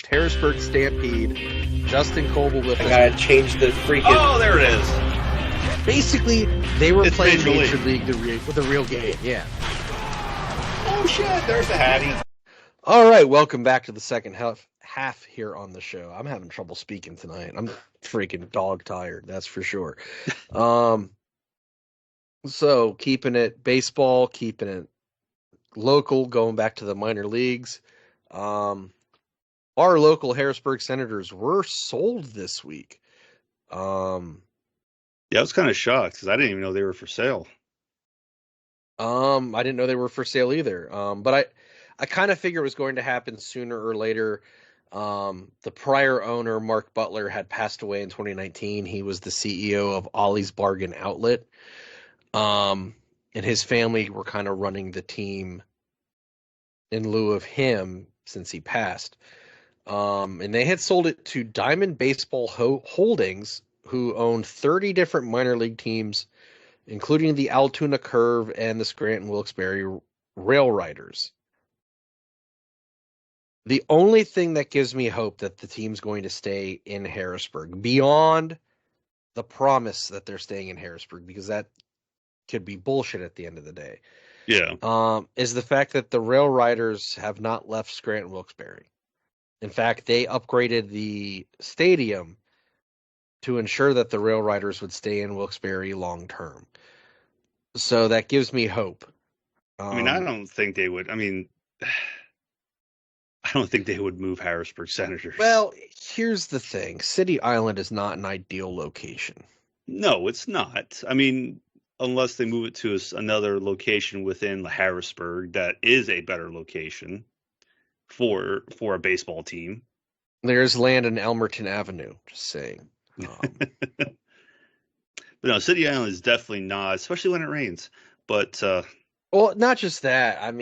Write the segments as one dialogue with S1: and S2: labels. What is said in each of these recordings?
S1: Harrisburg Stampede. Justin Coble with
S2: I
S1: us.
S2: gotta change the freaking.
S3: Oh, there it is.
S1: Basically, they were
S3: It's
S1: playing
S3: Major
S1: Major League with a real game. Yeah.
S3: Oh shit, there's the Hattie.
S1: All right, welcome back to the second half here on the show. I'm having trouble speaking tonight. I'm freaking dog tired, that's for sure. So keeping it baseball, keeping it local, going back to the minor leagues. Our local Harrisburg Senators were sold this week.
S3: Yeah, I was kind of shocked because I didn't even know they were for sale.
S1: I didn't know they were for sale either. But I kind of figure it was going to happen sooner or later. The prior owner, Mark Butler, had passed away in 2019. He was the CEO of Ollie's Bargain Outlet. And his family were kind of running the team in lieu of him since he passed. And they had sold it to Diamond Baseball Holdings, who owned 30 different minor league teams, including the Altoona Curve and the Scranton-Wilkes-Barre Rail Riders. The only thing that gives me hope that the team's going to stay in Harrisburg, beyond the promise that they're staying in Harrisburg, because that could be bullshit at the end of the day, is the fact that the Rail Riders have not left Scranton-Wilkes-Barre. In fact, they upgraded the stadium to ensure that the Rail Riders would stay in Wilkes-Barre long term. So that gives me hope.
S3: I don't think they would. I don't think they would move Harrisburg Senators.
S1: Well, here's the thing. City Island is not an ideal location.
S3: No, it's not. Unless they move it to another location within Harrisburg that is a better location for a baseball team.
S1: There's land in Elmerton Avenue, just saying.
S3: But no, City Island is definitely not, especially when it rains. But
S1: well, not just that.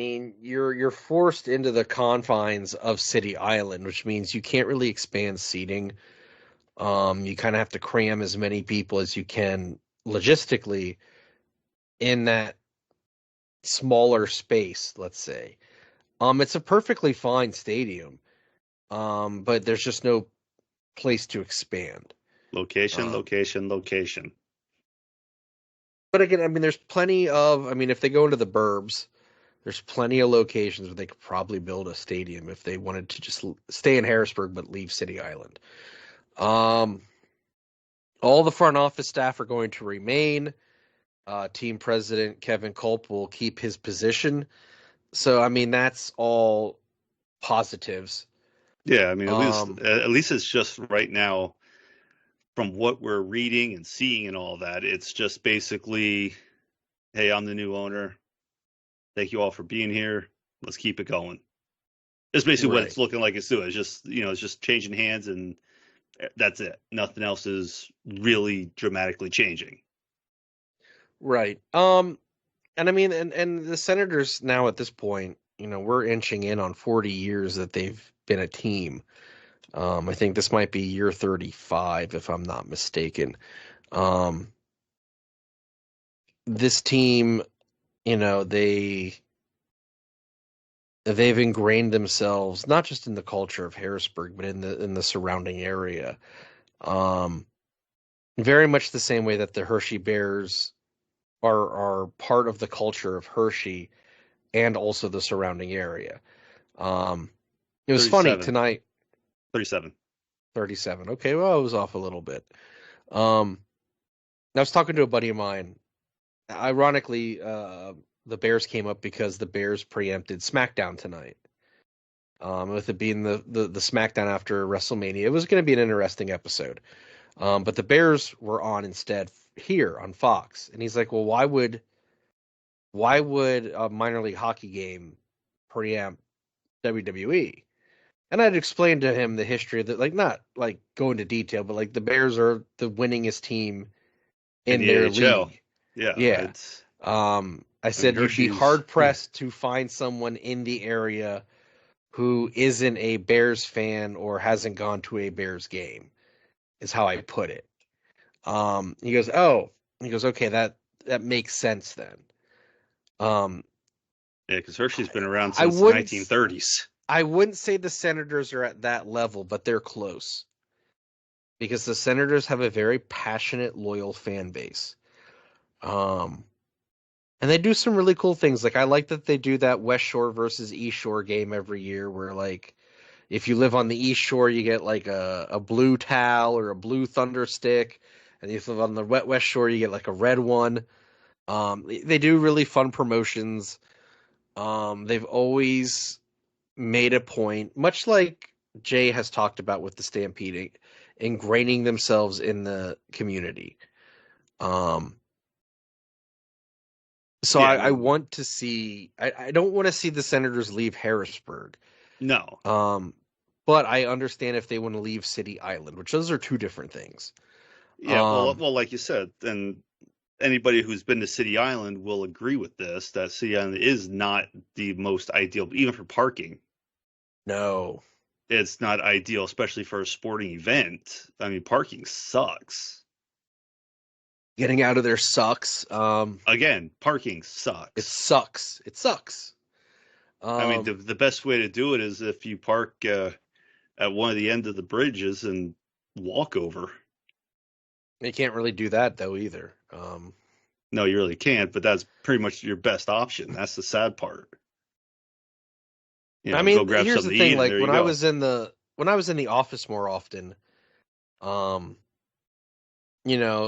S1: You're forced into the confines of City Island, which means you can't really expand seating. You kind of have to cram as many people as you can logistically in that smaller space, let's say. It's a perfectly fine stadium, but there's just no place to expand.
S3: Location.
S1: But again, there's plenty of, if they go into the burbs, there's plenty of locations where they could probably build a stadium if they wanted to just stay in Harrisburg but leave City Island. All the front office staff are going to remain. Team president Kevin Culp will keep his position. So, that's all positives.
S3: Yeah, at least it's just right now, from what we're reading and seeing and all that, it's just basically, hey, I'm the new owner. Thank you all for being here. Let's keep it going. That's basically what it's looking like it's doing. It's just, it's just changing hands and that's it. Nothing else is really dramatically changing.
S1: Right. And the Senators now at this point, we're inching in on 40 years that they've been a team. I think this might be year 35, if I'm not mistaken. This team, they've ingrained themselves not just in the culture of Harrisburg, but in the surrounding area. Very much the same way that the Hershey Bears are part of the culture of Hershey and also the surrounding area. It was
S3: 37.
S1: funny tonight.
S3: 37.
S1: Okay, well, I was off a little bit. I was talking to a buddy of mine. Ironically, the Bears came up because the Bears preempted SmackDown tonight. With it being the SmackDown after WrestleMania, it was going to be an interesting episode. But the Bears were on instead here on Fox, and he's like, "Well, why would a minor league hockey game preempt WWE?" And I'd explained to him the history of that, not go into detail, but the Bears are the winningest team in their
S3: AHL.
S1: league.
S3: Yeah.
S1: I said you'd be hard pressed to find someone in the area who isn't a Bears fan or hasn't gone to a Bears game, is how I put it. He goes, okay, that makes sense then.
S3: Yeah, because Hershey's been around since the 1930s.
S1: I wouldn't say the Senators are at that level, but they're close. Because the Senators have a very passionate, loyal fan base. Um, and they do some really cool things. Like I like that they do that West Shore versus East Shore game every year where like if you live on the East Shore, you get like a blue towel or a blue thunder stick. And if you live on the West Shore, you get like a red one. They do really fun promotions. They've always made a point, much like Jay has talked about with the Stampede, ingraining themselves in the community. Um, so
S3: Yeah,
S1: I want to see. I don't want to see the Senators leave Harrisburg.
S3: no.
S1: But I understand if they want to leave City Island, which those are two different things.
S3: Yeah, well, like you said, and anybody who's been to City Island will agree with this, that City Island is not the most ideal, even for parking.
S1: No.
S3: It's not ideal, especially for a sporting event. I mean, parking sucks.
S1: Getting out of there sucks.
S3: Again, parking sucks.
S1: It sucks. It sucks.
S3: I mean, the best way to do it is if you park at one of the end of the bridges and walk over.
S1: You can't really do that though either.
S3: No, you really can't, but that's pretty much your best option. That's the sad part.
S1: I mean,
S3: go grab
S1: here's
S3: something
S1: the
S3: to eat,
S1: thing, like
S3: and there you go.
S1: when I was in the office more often,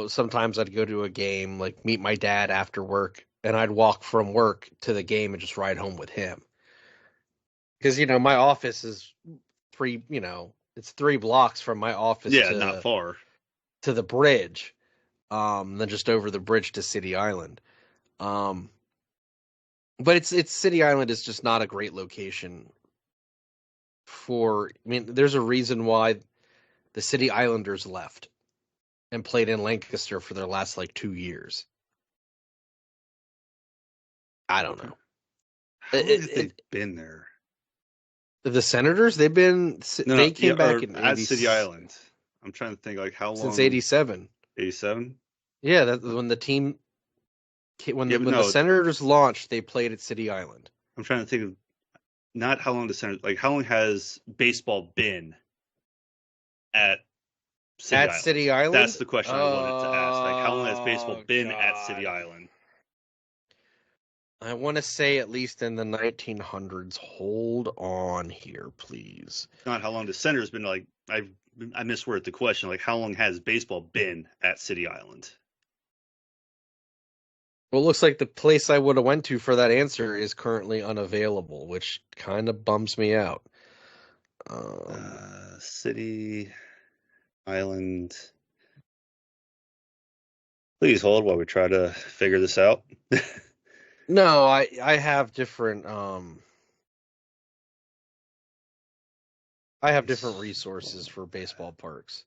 S1: sometimes I'd go to a game, like meet my dad after work, and I'd walk from work to the game and just ride home with him. Because, my office is it's 3 blocks from my office
S3: Yeah, not far.
S1: to the bridge, then just over the bridge to City Island. But it's City Island is just not a great location there's a reason why the City Islanders left and played in Lancaster for their last like 2 years. I don't know.
S3: How long have they been there?
S1: The Senators, they came back in
S3: at City Island. I'm trying to think like how long
S1: since '87.
S3: 87?
S1: Yeah, that when the team when the Senators launched, they played at City Island.
S3: I'm trying to think of not how long the Senators, like how long has baseball been at
S1: City Island?
S3: That's the question I wanted to ask. Like how long has baseball been at City Island?
S1: I want to say at least in the 1900s. Hold on here, please.
S3: Not how long the Senators been. Like I misworded the question. Like how long has baseball been at City Island?
S1: Well, it looks like the place I would have went to for that answer is currently unavailable, which kind of bums me out.
S3: City Island. Please hold while we try to figure this out.
S1: No, I have different resources for baseball parks.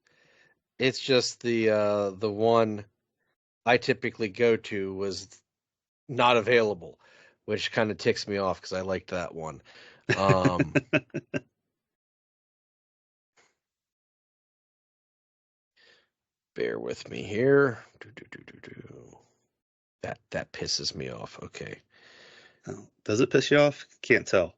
S1: It's just the one I typically go to was not available, which kind of ticks me off because I liked that one. Bear with me here. That pisses me off. Okay.
S3: Oh, does it piss you off? Can't tell.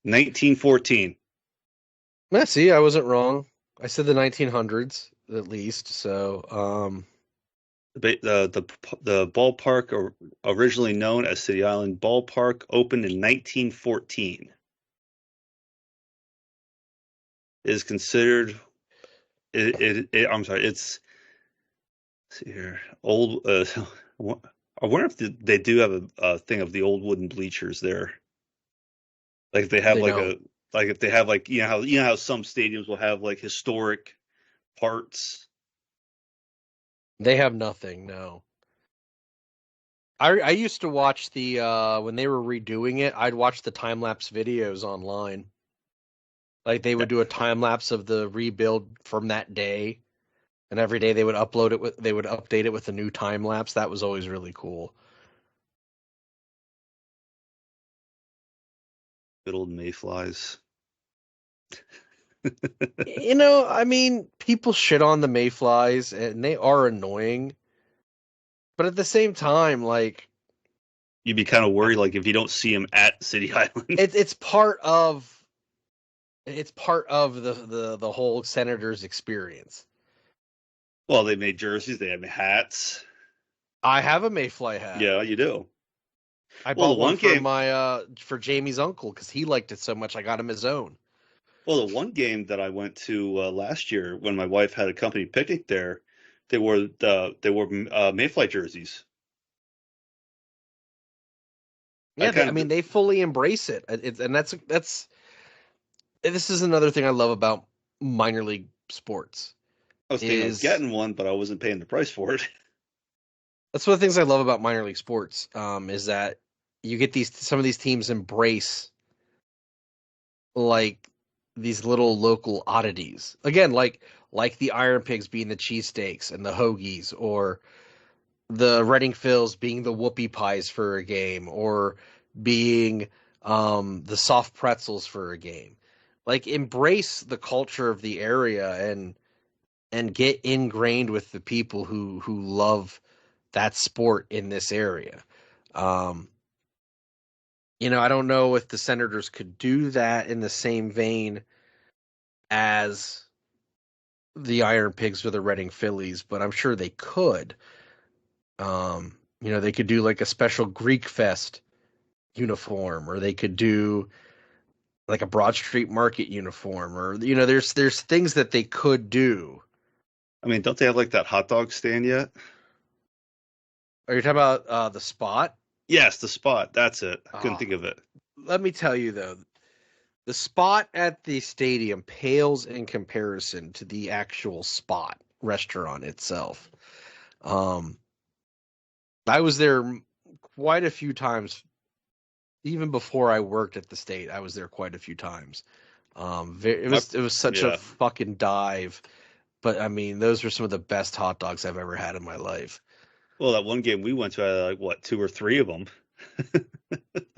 S3: $1914.
S1: See, I wasn't wrong. I said the 1900s at least. So,
S3: the ballpark, originally known as City Island Ballpark, opened in 1914. It is considered. I'm sorry. It's. Let's see here. Old. I wonder if they do have a thing of the old wooden bleachers there. Like if they have if they have like how some stadiums will have like historic parts.
S1: They have nothing. No. I used to watch the when they were redoing it. I'd watch the time lapse videos online. Like they would do a time lapse of the rebuild from that day, and every day they would update it with a new time lapse. That was always really cool.
S3: Good old mayflies.
S1: I mean, people shit on the mayflies, and they are annoying. But at the same time, like,
S3: You'd be kind of worried, like if you don't see him at City Island.
S1: it's part of the whole Senators experience.
S3: Well, they made jerseys, they have hats.
S1: I have a mayfly hat.
S3: Yeah, you do.
S1: I
S3: Well,
S1: bought one for for Jamie's uncle because he liked it so much. I got him his own.
S3: Well, the one game that I went to last year when my wife had a company picnic there, they wore Mayfly jerseys.
S1: Yeah, I mean, they fully embrace it. And that's this is another thing I love about minor league sports.
S3: I was thinking of getting one, but I wasn't paying the price for it.
S1: That's one of the things I love about minor league sports, is that you get some of these teams embrace like these little local oddities. Again, like the Iron Pigs being the cheesesteaks and the hoagies, or the Reading Phils being the whoopie pies for a game, or being the soft pretzels for a game. Like, embrace the culture of the area and get ingrained with the people who love that sport in this area. I don't know if the Senators could do that in the same vein as the Iron Pigs or the Reading Phillies, but I'm sure they could. They could do like a special Greek Fest uniform, or they could do like a Broad Street Market uniform, or there's things that they could do.
S3: I mean, don't they have like that hot dog stand yet?
S1: Are you talking about the Spot?
S3: Yes, the Spot. That's it. I couldn't think of it.
S1: Let me tell you though, the Spot at the stadium pales in comparison to the actual Spot restaurant itself. I was there quite a few times. Even before I worked at the state, I was there quite a few times. It was such a fucking dive, but I mean, those were some of the best hot dogs I've ever had in my life.
S3: Well, that one game we went to, I had like what, 2 or 3 of them.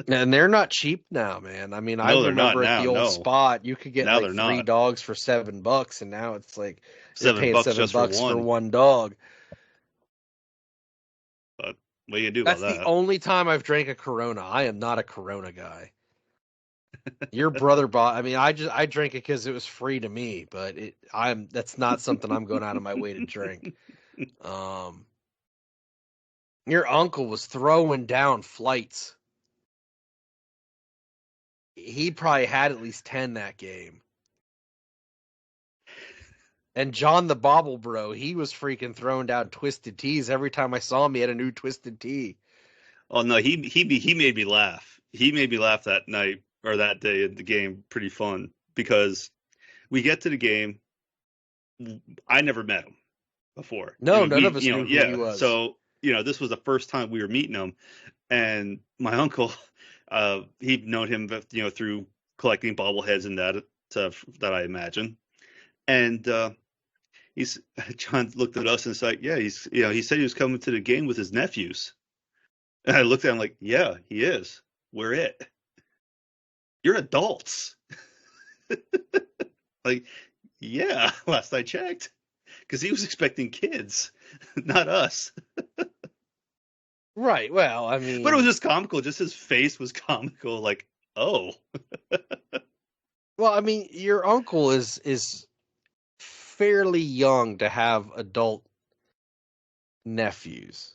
S1: And they're not cheap now, man. I mean, I remember at the old Spot, you could get like 3 dogs for $7, and now it's like
S3: $7
S1: just for one dog.
S3: But what do you do about that?
S1: That's the only time I've drank a Corona. I am not a Corona guy. Your brother bought. I mean, I drank it because it was free to me, but that's not something I'm going out of my way to drink. Your uncle was throwing down flights. He probably had at least 10 that game. And John the Bobble Bro, he was freaking throwing down twisted teas. Every time I saw him, he had a new twisted tea.
S3: Oh no, he made me laugh. He made me laugh that night or that day at the game. Pretty fun because we get to the game. I never met him before.
S1: No, none of us knew who he was.
S3: So this was the first time we were meeting him, and my uncle, he'd known him, through collecting bobbleheads and that I imagine, and John looked at us and said, "Yeah, he said he was coming to the game with his nephews," and I looked at him like, "Yeah, he is. We're it. You're adults." Like, yeah, last I checked, because he was expecting kids, not us.
S1: Right. Well, I mean,
S3: but it was just comical. Just his face was comical. Like, oh.
S1: Well, I mean, your uncle is fairly young to have adult nephews.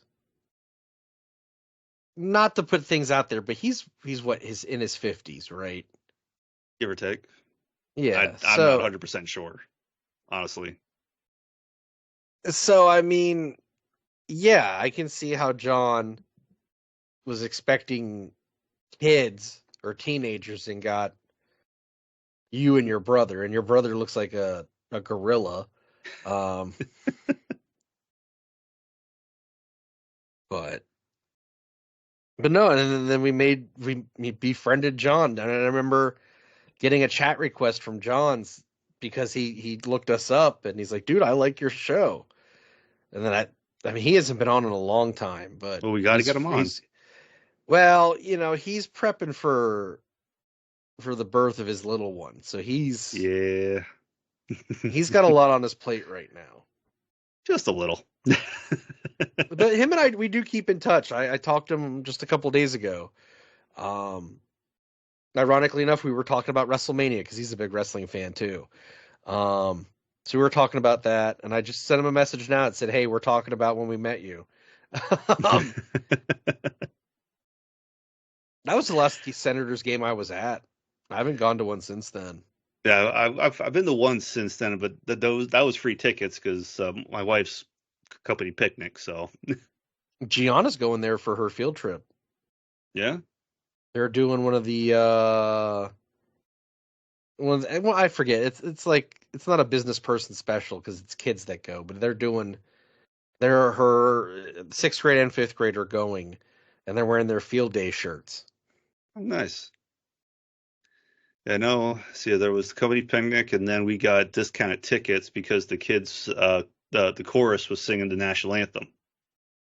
S1: Not to put things out there, but he's in his 50s, right?
S3: Give or take.
S1: Yeah,
S3: I'm not 100% sure, honestly.
S1: So, I mean, yeah, I can see how John was expecting kids or teenagers and got you and your brother looks like a gorilla. But no, and then we befriended John, and I remember getting a chat request from John's because he looked us up, and he's like, "Dude, I like your show." And then I mean, he hasn't been on in a long time, but
S3: we got to get him on.
S1: Well, he's prepping for the birth of his little one, so he's He's got a lot on his plate right now.
S3: Just a little.
S1: But him and I, we do keep in touch. I talked to him just a couple days ago. Ironically enough, we were talking about WrestleMania because he's a big wrestling fan too. So we were talking about that, and I just sent him a message now that said, "Hey, we're talking about when we met you." That was the last Senators game I was at. I haven't gone to one since then.
S3: Yeah, I've been to one since then, but that was free tickets because my wife's company picnic. So
S1: Gianna's going there for her field trip.
S3: yeah,
S1: They're doing one of the ones. Well, I forget. It's like it's not a business person special because it's kids that go, but they're doing. They're her sixth grade and fifth grade are going, and they're wearing their field day shirts.
S3: oh, nice. Yeah, no. See, there was the company picnic, and then we got discounted tickets because the kids, the chorus was singing the national anthem.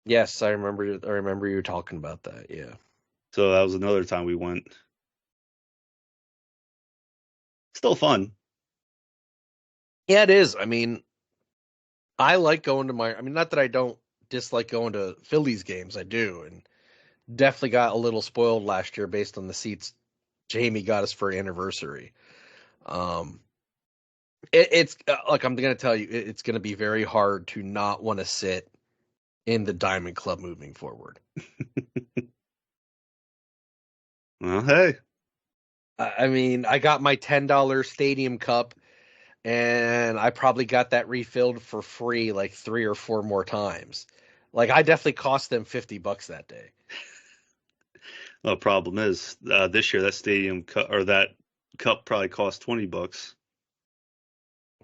S1: Yes, I remember. I remember you talking about that. Yeah.
S3: So that was another time we went. Still fun.
S1: Yeah, it is. I mean, I like going to I mean, not that I don't dislike going to Phillies games. I do, and definitely got a little spoiled last year based on the seats Jamie got us for anniversary. It's like I'm going to tell you, it's going to be very hard to not want to sit in the Diamond Club moving forward.
S3: Well, hey.
S1: I mean, I got my $10 stadium cup, and I probably got that refilled for free like 3 or 4 more times. Like I definitely cost them $50 that day.
S3: Well, the problem is this year that stadium or that cup probably cost $20.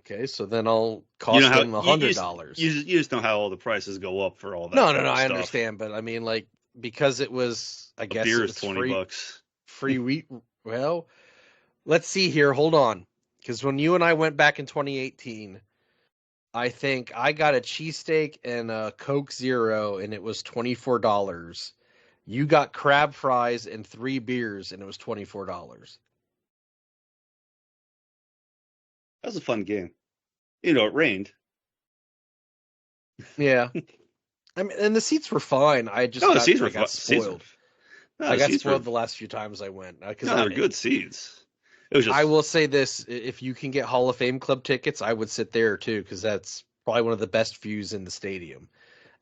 S1: Okay, so then I'll
S3: You know
S1: cost
S3: how
S1: them $100.
S3: you just know how all the prices go up for all that
S1: No,
S3: kind of
S1: I
S3: stuff.
S1: understand, but I mean, like because it was, I
S3: A
S1: guess
S3: beer
S1: it
S3: is
S1: was
S3: $20.
S1: free wheat. Well, let's see here. Hold on, because when you and I went back in 2018, I think I got a cheesesteak and a Coke Zero, and it was $24. You got crab fries and 3 beers, and it was $24.
S3: That was a fun game. You know, it rained.
S1: Yeah, I mean, and the seats were fine. I just
S3: No, the seats
S1: I
S3: were
S1: got
S3: seats were
S1: spoiled.
S3: no,
S1: I
S3: the
S1: got
S3: seats were
S1: spoiled the last few times I went because
S3: no, they were good seats. It was
S1: I
S3: just
S1: will say this: if you can get Hall of Fame Club tickets, I would sit there too because that's probably one of the best views in the stadium,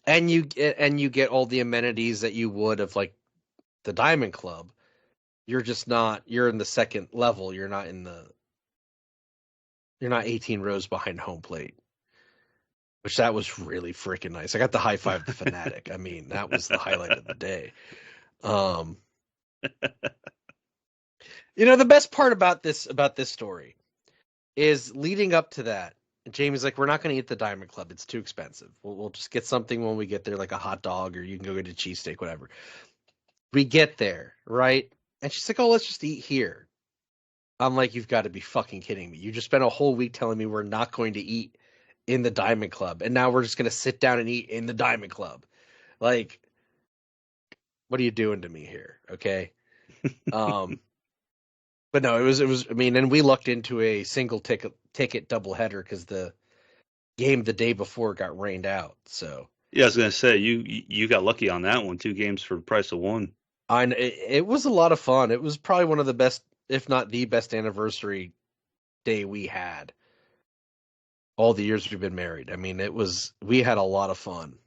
S1: and you get all the amenities that you would of like the Diamond Club. You're just not. You're in the second level. You're not in the. You're not 18 rows behind home plate, which that was really freaking nice. I got the high five the fanatic. I mean, that was the highlight of the day. Um, the best part about this story is leading up to that. Jamie's like, we're not going to eat the Diamond Club. It's too expensive. We'll just get something when we get there, like a hot dog, or you can go get a cheesesteak, whatever. We get there, right? And she's like, oh, let's just eat here. I'm like, you've got to be fucking kidding me. You just spent a whole week telling me we're not going to eat in the Diamond Club, and now we're just going to sit down and eat in the Diamond Club. Like, what are you doing to me here? Okay. But no, it was. I mean, and we lucked into a single ticket doubleheader because the game the day before got rained out. So
S3: yeah, I was gonna say you got lucky on that one. 2 games for the price of one.
S1: it was a lot of fun. It was probably one of the best, if not the best, anniversary day we had. All the years we've been married. I mean, we had a lot of fun.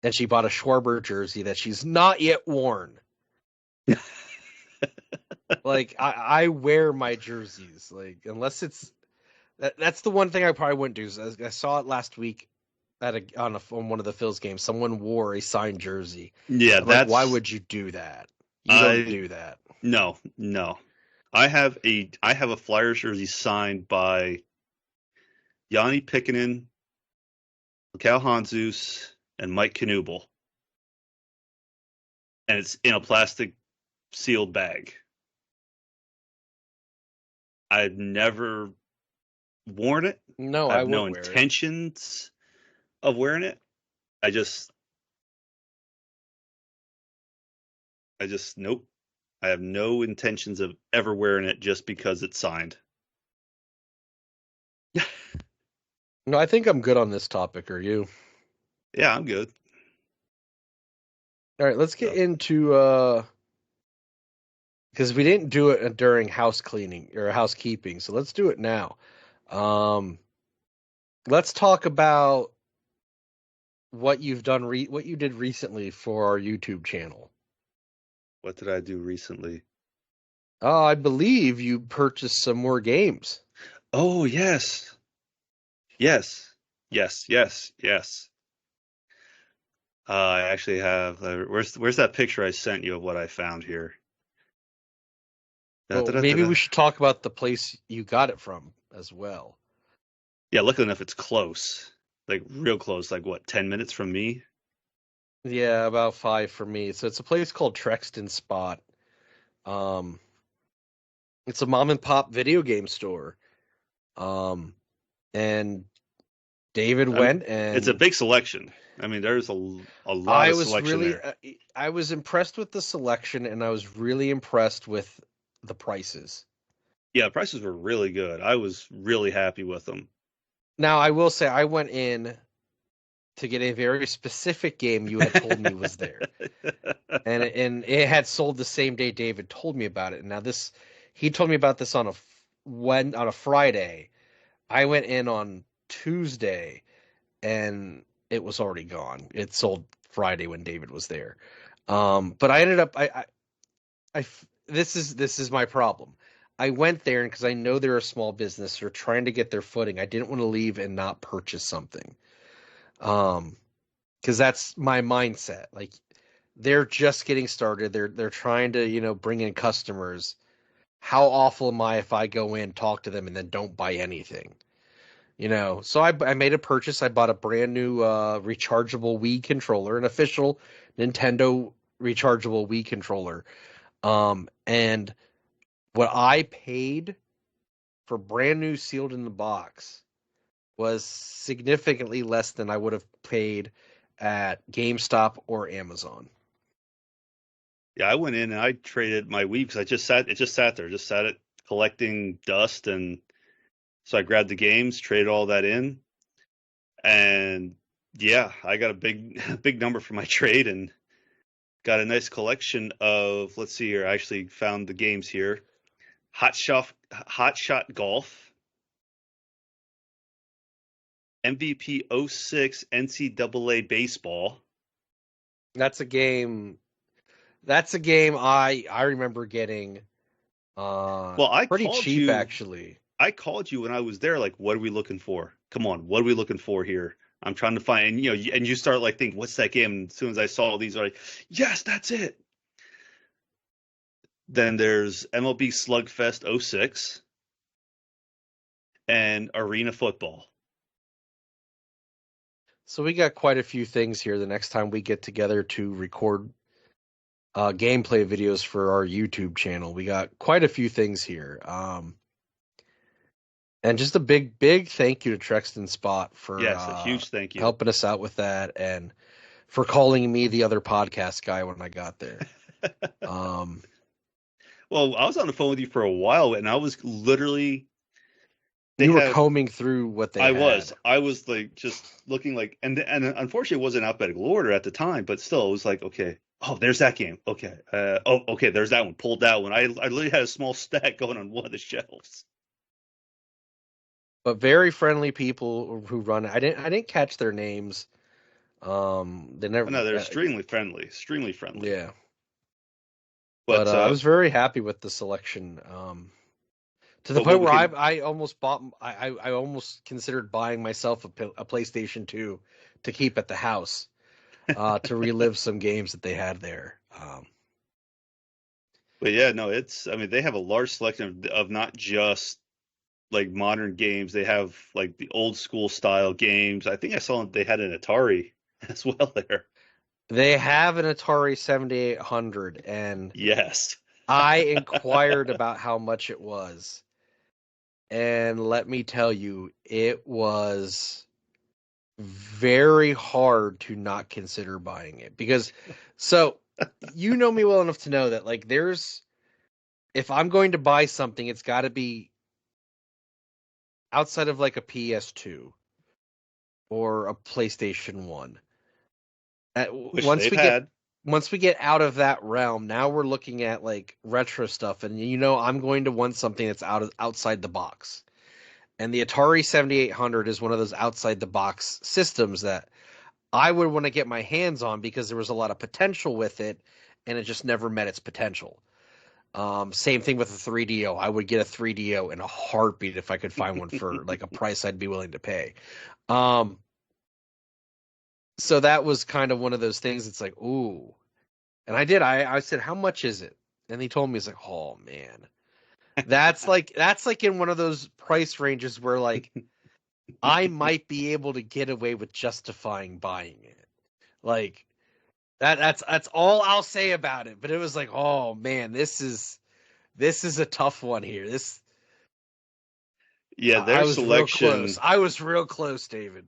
S1: And she bought a Schwarber jersey that she's not yet worn. Like I wear my jerseys, like unless it's that's the one thing I probably wouldn't do. Is I saw it last week on one of the Phils games. Someone wore a signed jersey.
S3: Yeah,
S1: I'm like, why would you do that? You don't do that.
S3: No. I have a Flyers jersey signed by Yanni Pikkinen, Cal Hanzus, and Mike Knuble, and it's in a plastic sealed bag. I've never worn it.
S1: No,
S3: I
S1: I
S3: have no
S1: wouldn't wear it.
S3: intentions of wearing it. I just nope. I have no intentions of ever wearing it just because it's signed.
S1: No, I think I'm good on this topic. Are you?
S3: Yeah, I'm good.
S1: All right, let's get
S3: So,
S1: into because we didn't do it during house cleaning or housekeeping, so let's do it now. Um, let's talk about what you've done what you did recently for our YouTube channel.
S3: what did I do recently?
S1: I believe you purchased some more games.
S3: Oh, yes. Yes. Yes, yes, yes. I actually have. Where's that picture I sent you of what I found here? Da, da,
S1: Well,
S3: da, da,
S1: maybe
S3: da.
S1: we should talk about the place you got it from as well.
S3: Yeah, luckily enough, it's close. Like real close. Like what, 10 minutes from me?
S1: Yeah, about 5 for me. So it's a place called Trexton Spot. Um, it's a mom and pop video game store. Um, and David
S3: I mean,
S1: went
S3: it's a
S1: and
S3: big selection. I mean, there's a lot of selection there.
S1: I was impressed with the selection and I was really impressed with the prices.
S3: Yeah, prices were really good. I was really happy with them.
S1: Now, I will say I went in to get a very specific game you had told me was there. And it had sold the same day David told me about it. Now this he told me about this on a Friday. I went in on Tuesday and it was already gone. It sold Friday when David was there. But I ended up this is my problem. I went there because I know they're a small business. They're trying to get their footing. I didn't want to leave and not purchase something. Because that's my mindset. Like they're just getting started. They're trying to, bring in customers. How awful am I if I go in, talk to them, and then don't buy anything? So I made a purchase. I bought a brand new rechargeable Wii controller, an official Nintendo rechargeable Wii controller. And what I paid for brand new sealed in the box was significantly less than I would have paid at GameStop or Amazon.
S3: Yeah, I went in and I traded my Wii because it just sat there, just sat it collecting dust, and so I grabbed the games, traded all that in, and yeah, I got a big big number for my trade and got a nice collection of. Let's see here, I actually found the games here: Hot Shot Golf, MVP '06 NCAA Baseball.
S1: That's a game. That's a game I remember getting
S3: Well,
S1: pretty cheap actually.
S3: I called you when I was there, like, what are we looking for? Come on, what are we looking for here? I'm trying to find, and and you start like thinking, what's that game? And as soon as I saw these, I was like, yes, that's it. Then there's MLB Slugfest '06 and Arena Football.
S1: So we got quite a few things here the next time we get together to record gameplay videos for our YouTube channel. We got quite a few things here. And just a big thank you to Trexton Spot for
S3: Yes, a huge thank you.
S1: helping us out with that and for calling me the other podcast guy when I got there.
S3: Well, I was on the phone with you for a while, and I was literally
S1: you were combing through what they had.
S3: I was like just looking like, and unfortunately it wasn't alphabetical order at the time, but still it was like, okay, oh, there's that game. Okay. Okay, there's that one. Pulled that one. I literally had a small stack going on one of the shelves.
S1: But very friendly people who run it. I didn't catch their names. They never.
S3: No, they're extremely friendly. Extremely friendly.
S1: Yeah.
S3: But
S1: I was very happy with the selection. To the point where I almost bought. I almost considered buying myself a PlayStation 2 to keep at the house, to relive some games that they had there.
S3: But yeah, no, I mean, they have a large selection of not just like modern games. They have like the old school style games. I think I saw they had an Atari as well there.
S1: They have an Atari 7800, and
S3: yes,
S1: I inquired about how much it was. And let me tell you, it was very hard to not consider buying it because you know me well enough to know that like if I'm going to buy something, it's got to be outside of like a PS2 or a PlayStation 1.
S3: Which they've had.
S1: Once we get out of that realm, now we're looking at like retro stuff, and I'm going to want something that's outside the box. And the Atari 7800 is one of those outside the box systems that I would want to get my hands on because there was a lot of potential with it, and it just never met its potential. Same thing with a 3DO. I would get a 3DO in a heartbeat if I could find one for like a price I'd be willing to pay. So that was kind of one of those things. It's like, ooh. And I did. I said, how much is it? And he told me, it's like, oh man, that's like in one of those price ranges where like I might be able to get away with justifying buying it. Like that's all I'll say about it. But it was like, oh man, this is a tough one here.
S3: Their selection.
S1: I was real close, David.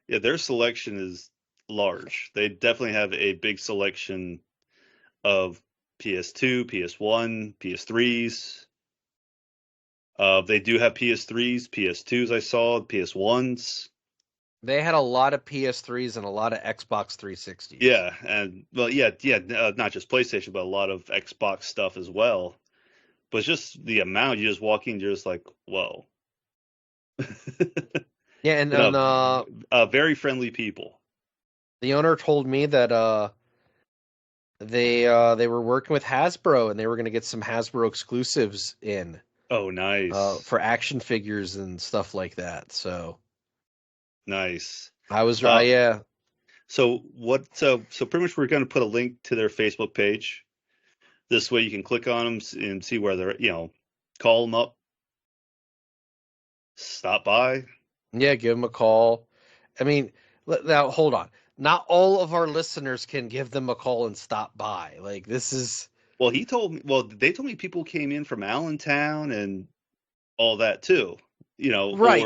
S3: Yeah, their selection is large. They definitely have a big selection of PS2, PS1, PS3s. They do have PS3s, PS2s. I saw PS1s.
S1: They had a lot of PS3s and a lot of Xbox 360s.
S3: Yeah, and not just PlayStation, but a lot of Xbox stuff as well. But it's just the amount. You just walk in, you're just like, whoa.
S1: Yeah, and
S3: very friendly people.
S1: The owner told me that they were working with Hasbro and they were going to get some Hasbro exclusives in.
S3: Oh, nice.
S1: For action figures and stuff like that. So
S3: nice.
S1: I was right. Yeah.
S3: So pretty much we're going to put a link to their Facebook page. This way you can click on them and see where they're, call them up, stop by.
S1: Yeah, give them a call. I mean, now hold on. Not all of our listeners can give them a call and stop by. Like this is.
S3: Well, they told me people came in from Allentown and all that too.
S1: Right?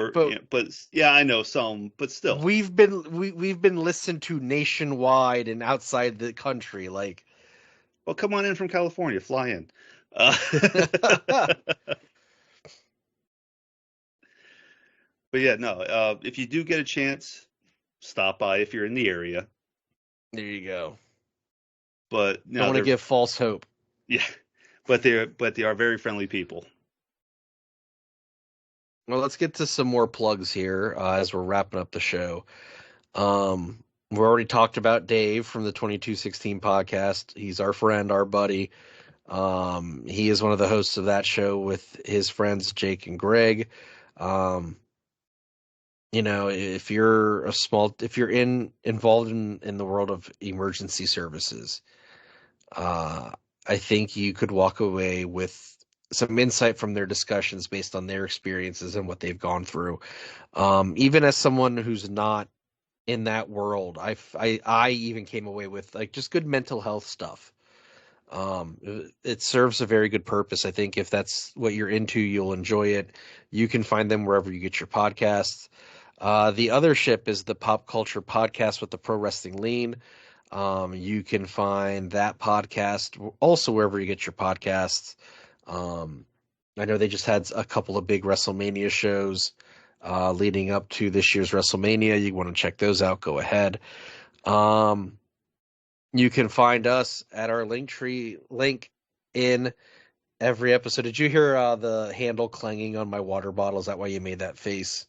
S3: But yeah, I know some, but still,
S1: we've been listened to nationwide and outside the country. Like,
S3: well, come on in from California, fly in. But yeah, no. If you do get a chance, stop by if you're in the area.
S1: There you go.
S3: But
S1: no, don't want to give false hope.
S3: Yeah, but they are very friendly people.
S1: Well, let's get to some more plugs here as we're wrapping up the show. We already talked about Dave from the 2216 podcast. He's our friend, our buddy. He is one of the hosts of that show with his friends Jake and Greg. If you're involved in the world of emergency services, I think you could walk away with some insight from their discussions based on their experiences and what they've gone through. Even as someone who's not in that world, I even came away with like just good mental health stuff. It serves a very good purpose. I think if that's what you're into, you'll enjoy it. You can find them wherever you get your podcasts. The other ship is the Pop Culture Podcast with the Pro Wrestling Lean. You can find that podcast also wherever you get your podcasts. I know they just had a couple of big WrestleMania shows leading up to this year's WrestleMania. You want to check those out, go ahead. You can find us at our Linktree link in every episode. Did you hear the handle clanging on my water bottle? Is that why you made that face?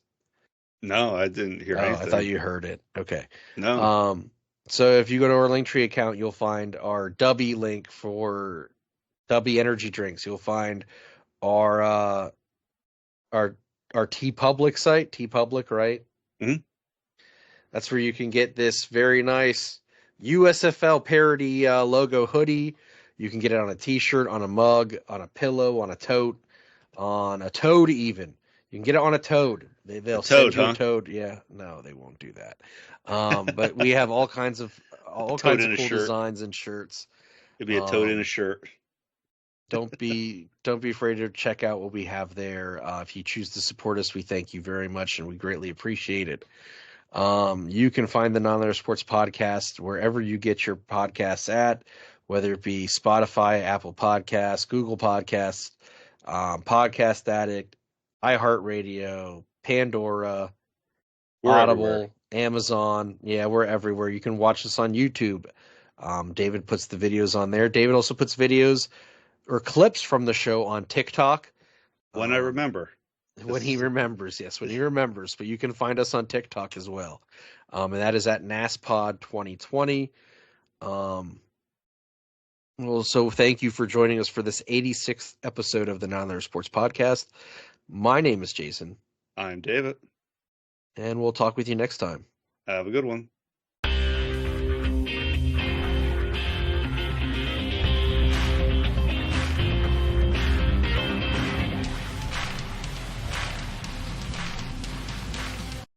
S3: No, I didn't hear anything.
S1: I thought you heard it. Okay.
S3: No.
S1: So if you go to our Linktree account, you'll find our Dubby link for Dubby energy drinks. You'll find our TeePublic site, TeePublic, right?
S3: Mm-hmm.
S1: That's where you can get this very nice USFL parody logo hoodie. You can get it on a T-shirt, on a mug, on a pillow, on a tote, on a toad even. You can get it on a toad. They'll send you a toad. Yeah, no, they won't do that. But we have all kinds of cool designs and shirts.
S3: It'd be a toad in a shirt.
S1: Don't be afraid to check out what we have there. If you choose to support us, we thank you very much, and we greatly appreciate it. You can find the Non-Letter Sports Podcast wherever you get your podcasts at, whether it be Spotify, Apple Podcasts, Google Podcasts, Podcast Addict, iHeartRadio, Pandora, Audible, Amazon. Yeah, we're everywhere. You can watch us on YouTube. David puts the videos on there. David also puts videos or clips from the show on TikTok.
S3: When I remember.
S1: When he remembers, yes, when he remembers. But you can find us on TikTok as well. And that is at NASPod 2020. Well, so thank you for joining us for this 86th episode of the Non-Linear Sports Podcast. My name is Jason.
S3: I'm David.
S1: And we'll talk with you next time.
S3: Have a good one.